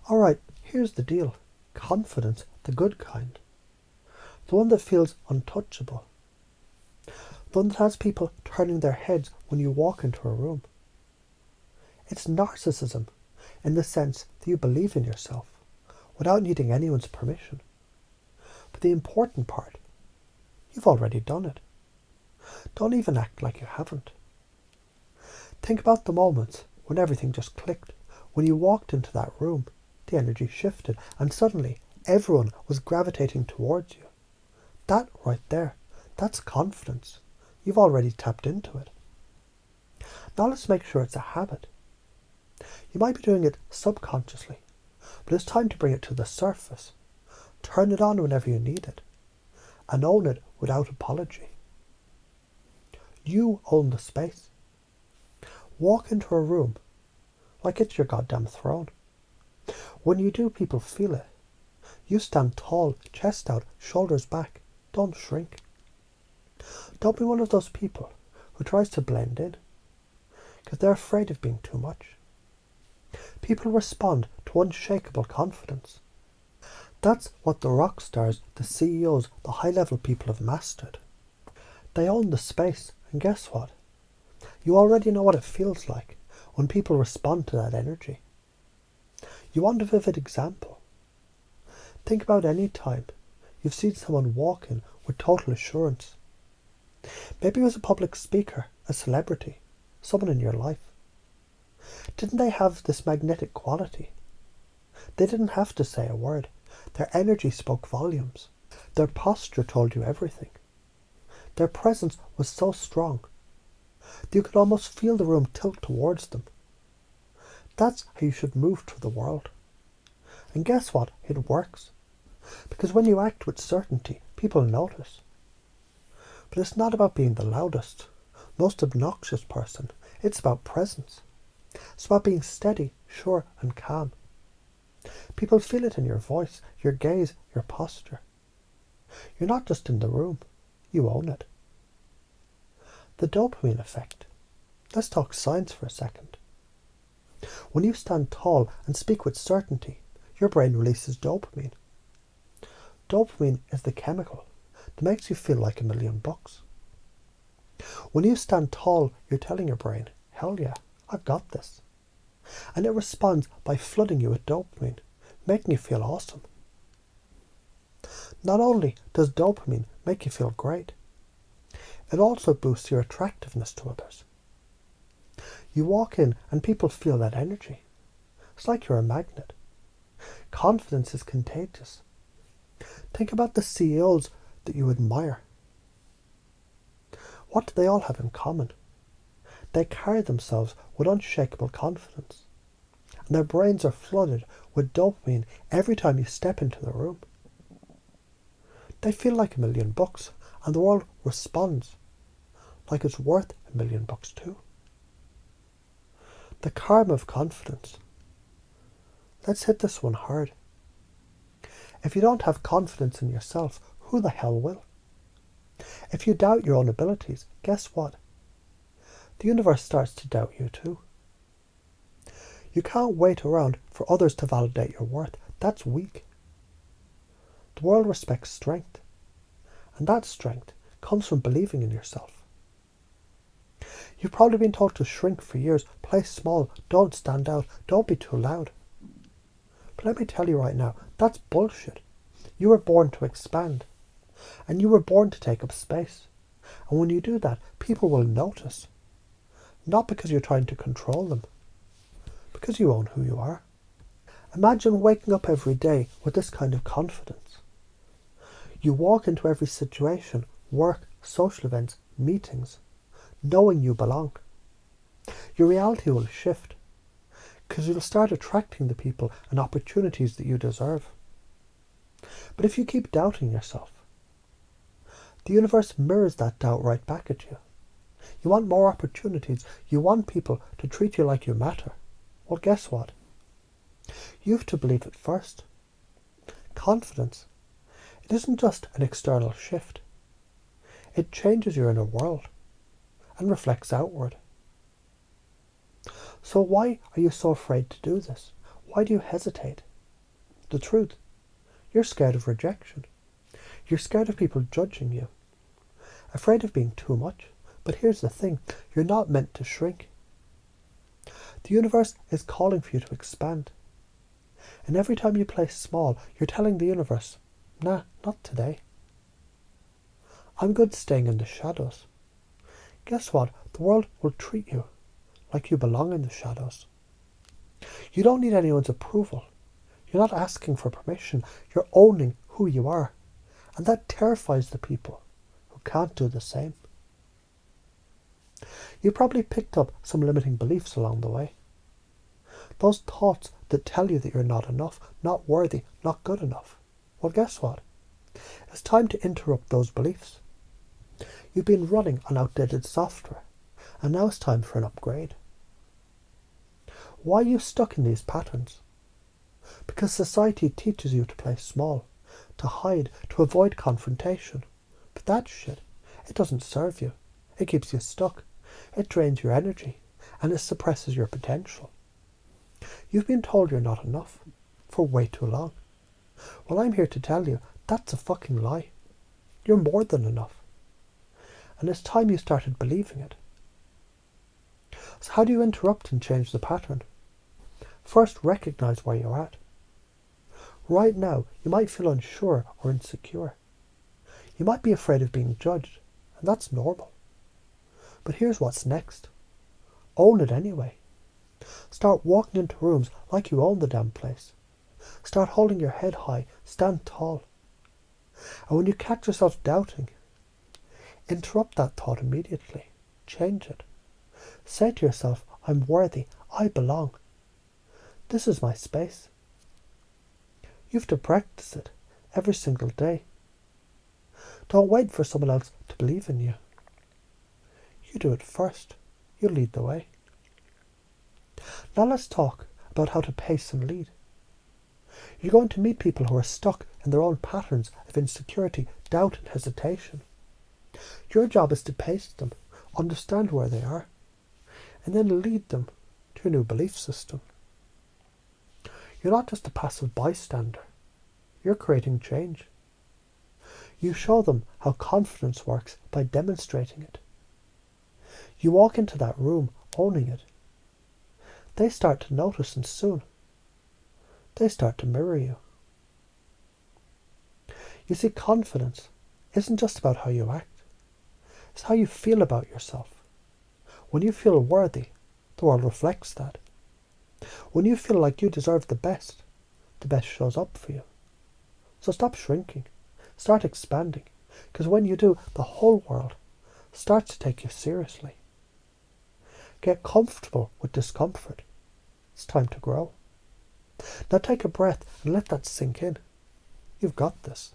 Alright, here's the deal. Confidence, the good kind. The one that feels untouchable. The one that has people turning their heads when you walk into a room. It's narcissism in the sense that you believe in yourself without needing anyone's permission. But the important part, you've already done it. Don't even act like you haven't. Think about the moments when everything just clicked. When you walked into that room, the energy shifted and suddenly everyone was gravitating towards you. That right there, that's confidence. You've already tapped into it. Now let's make sure it's a habit. You might be doing it subconsciously, but it's time to bring it to the surface. Turn it on whenever you need it, and own it without apology. You own the space. Walk into a room like it's your goddamn throne. When you do, people feel it. You stand tall, chest out, shoulders back. Don't shrink. Don't be one of those people who tries to blend in, because they're afraid of being too much. People respond to unshakable confidence. That's what the rock stars, the CEOs, the high-level people have mastered. They own the space, and guess what? You already know what it feels like when people respond to that energy. You want a vivid example? Think about any time you've seen someone walk in with total assurance. Maybe it was a public speaker, a celebrity, someone in your life. Didn't they have this magnetic quality? They didn't have to say a word. Their energy spoke volumes. Their posture told you everything. Their presence was so strong that you could almost feel the room tilt towards them. That's how you should move through the world. And guess what? It works. Because when you act with certainty, people notice. But it's not about being the loudest, most obnoxious person. It's about presence. It's about being steady, sure, and calm. People feel it in your voice, your gaze, your posture. You're not just in the room. You own it. The dopamine effect. Let's talk science for a second. When you stand tall and speak with certainty, your brain releases dopamine. Dopamine is the chemical that makes you feel like $1,000,000. When you stand tall, you're telling your brain, hell yeah, I've got this. And it responds by flooding you with dopamine, making you feel awesome. Not only does dopamine make you feel great, it also boosts your attractiveness to others. You walk in and people feel that energy. It's like you're a magnet. Confidence is contagious. Think about the CEOs that you admire. What do they all have in common? They carry themselves with unshakable confidence, and their brains are flooded with dopamine every time you step into the room. They feel like $1,000,000, and the world responds like it's worth $1,000,000 too. The karma of confidence. Let's hit this one hard. If you don't have confidence in yourself, who the hell will? If you doubt your own abilities, guess what? The universe starts to doubt you too. You can't wait around for others to validate your worth. That's weak. The world respects strength, and that strength comes from believing in yourself. You've probably been told to shrink for years, play small, don't stand out, don't be too loud. But let me tell you right now, that's bullshit. You were born to expand, and you were born to take up space. And when you do that, people will notice. Not because you're trying to control them, because you own who you are. Imagine waking up every day with this kind of confidence. You walk into every situation, work, social events, meetings, knowing you belong. Your reality will shift, because you'll start attracting the people and opportunities that you deserve. But if you keep doubting yourself, the universe mirrors that doubt right back at you. You want more opportunities. You want people to treat you like you matter. Well, guess what? You have to believe it first. Confidence. It isn't just an external shift. It changes your inner world and reflects outward. So why are you so afraid to do this? Why do you hesitate? the truth. You're scared of rejection. You're scared of people judging you. Afraid of being too much. But here's the thing, you're not meant to shrink. The universe is calling for you to expand. And every time you play small, you're telling the universe, nah, not today. I'm good staying in the shadows. Guess what? The world will treat you like you belong in the shadows. You don't need anyone's approval. You're not asking for permission. You're owning who you are. And that terrifies the people who can't do the same. You probably picked up some limiting beliefs along the way. Those thoughts that tell you that you're not enough, not worthy, not good enough. Well, guess what? It's time to interrupt those beliefs. You've been running on outdated software, and now it's time for an upgrade. Why are you stuck in these patterns? Because society teaches you to play small, to hide, to avoid confrontation. But that shit, it doesn't serve you. It keeps you stuck. It drains your energy, and it suppresses your potential. You've been told you're not enough for way too long. Well, I'm here to tell you, that's a fucking lie. You're more than enough. And it's time you started believing it. So how do you interrupt and change the pattern? First, recognize where you're at. Right now, you might feel unsure or insecure. You might be afraid of being judged, and that's normal. But here's what's next. Own it anyway. Start walking into rooms like you own the damn place. Start holding your head high, stand tall. And when you catch yourself doubting, interrupt that thought immediately. Change it. Say to yourself, I'm worthy, I belong. This is my space. You have to practice it every single day. Don't wait for someone else to believe in you. You do it first. You lead the way. Now let's talk about how to pace and lead. You're going to meet people who are stuck in their own patterns of insecurity, doubt and hesitation. Your job is to pace them, understand where they are, and then lead them to a new belief system. You're not just a passive bystander. You're creating change. You show them how confidence works by demonstrating it. You walk into that room owning it. They start to notice, and soon they start to mirror you. You see, confidence isn't just about how you act. It's how you feel about yourself. When you feel worthy, the world reflects that. When you feel like you deserve the best shows up for you. So stop shrinking. Start expanding. Because when you do, the whole world starts to take you seriously. Get comfortable with discomfort. It's time to grow. Now take a breath and let that sink in. You've got this.